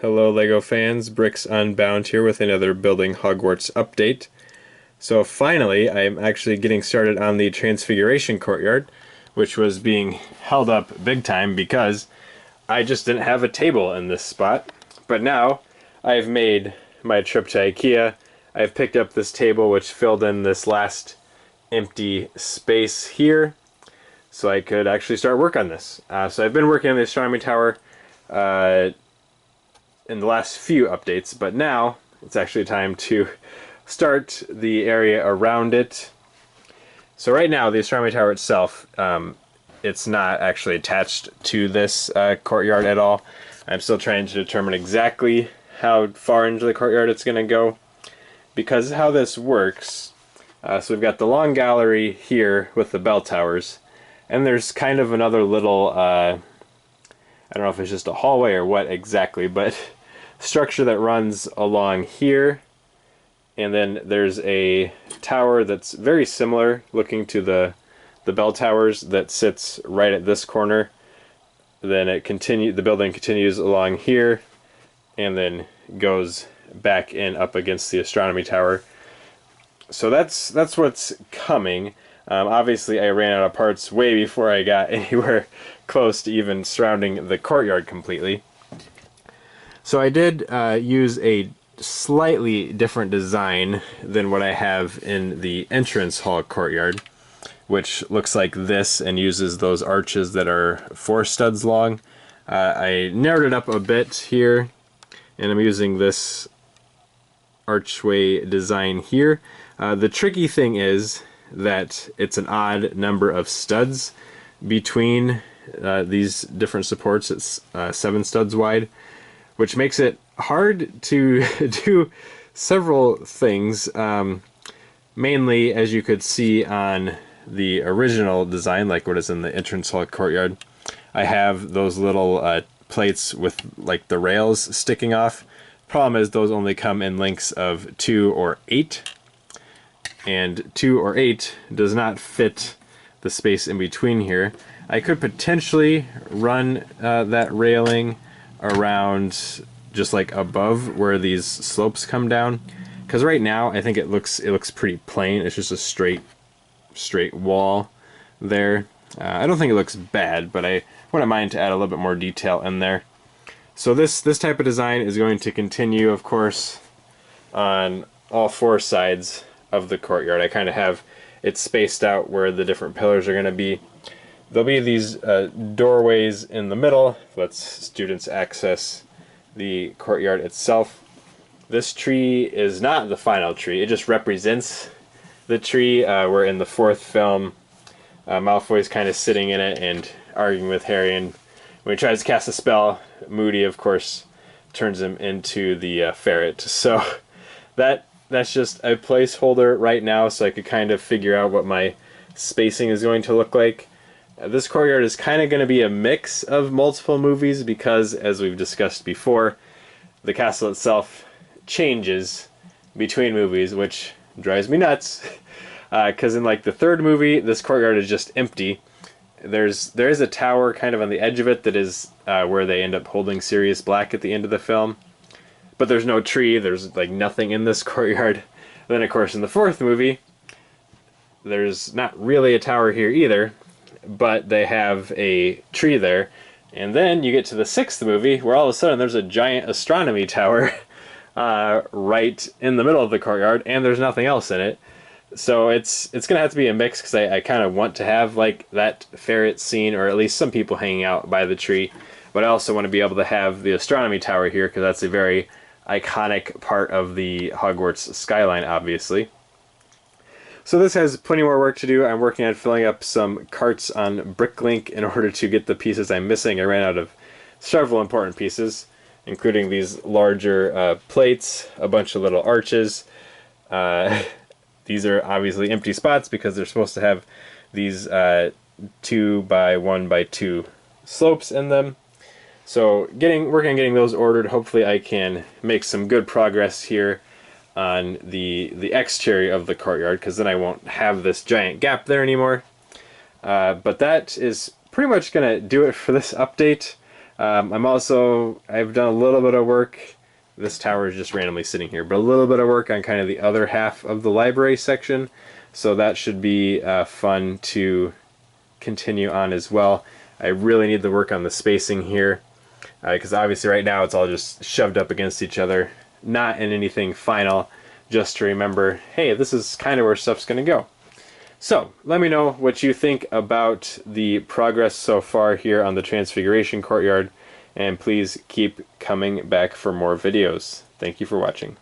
Hello LEGO fans, Bricks Unbound here with another Building Hogwarts update. So finally, I'm actually getting started on the Transfiguration Courtyard, which was being held up big time because I just didn't have a table in this spot. But now, I've made my trip to IKEA. I've picked up this table which filled in this last empty space here, so I could actually start work on this. So I've been working on the astronomy tower in the last few updates, but now it's actually time to start the area around it. So right now, the astronomy tower itself, it's not actually attached to this courtyard at all. I'm still trying to determine exactly how far into the courtyard it's going to go, because how this works, so we've got the long gallery here with the bell towers, and there's kind of another little, I don't know if it's just a hallway or what exactly, but structure that runs along here, and then there's a tower that's very similar looking to the bell towers that sits right at this corner. Then the building continues along here and then goes back in up against the astronomy tower. So that's what's coming. Obviously I ran out of parts way before I got anywhere close to even surrounding the courtyard completely. So I did use a slightly different design than what I have in the entrance hall courtyard, which looks like this and uses those arches that are 4 studs long. I narrowed it up a bit here, and I'm using this archway design here. The tricky thing is that it's an odd number of studs between these different supports. It's 7 studs wide, which makes it hard to do several things. Mainly, as you could see on the original design, like what is in the entrance hall courtyard, I have those little plates with like the rails sticking off. Problem is those only come in lengths of 2 or 8, and 2 or 8 does not fit the space in between here. I could potentially run that railing around just like above where these slopes come down, because right now I think it looks pretty plain. It's just a straight wall there. I don't think it looks bad, but I wouldn't mind to add a little bit more detail in there. So this type of design is going to continue, of course, on all 4 sides of the courtyard. I kind of have it spaced out where the different pillars are going to be. There'll be these doorways in the middle, lets students access the courtyard itself. This tree is not the final tree, it just represents the tree. Where in the 4th film, Malfoy's kind of sitting in it and arguing with Harry, and when he tries to cast a spell, Moody, of course, turns him into the ferret. So that's just a placeholder right now, so I could kind of figure out what my spacing is going to look like. This courtyard is kind of going to be a mix of multiple movies because, as we've discussed before, the castle itself changes between movies, which drives me nuts. Because in like the 3rd movie, this courtyard is just empty. There is a tower kind of on the edge of it that is where they end up holding Sirius Black at the end of the film. But there's no tree, there's like nothing in this courtyard. Then of course in the 4th movie, there's not really a tower here either, but they have a tree there. And then you get to the 6th movie where all of a sudden there's a giant astronomy tower right in the middle of the courtyard, and there's nothing else in it. So it's gonna have to be a mix, because I kind of want to have like that ferret scene, or at least some people hanging out by the tree, but I also want to be able to have the astronomy tower here because that's a very iconic part of the Hogwarts skyline, obviously. So this has plenty more work to do. I'm working on filling up some carts on Bricklink in order to get the pieces I'm missing. I ran out of several important pieces, including these larger plates, a bunch of little arches. These are obviously empty spots because they're supposed to have these 2 by 1 by 2 slopes in them. So working on getting those ordered. Hopefully I can make some good progress here on the exterior of the courtyard, because then I won't have this giant gap there anymore. But that is pretty much going to do it for this update. I've done a little bit of work. This tower is just randomly sitting here, but a little bit of work on kind of the other half of the library section. So that should be fun to continue on as well. I really need the work on the spacing here, because obviously right now it's all just shoved up against each other, not in anything final, just to remember, hey, this is kind of where stuff's going to go. So, let me know what you think about the progress so far here on the Transfiguration Courtyard, and please keep coming back for more videos. Thank you for watching.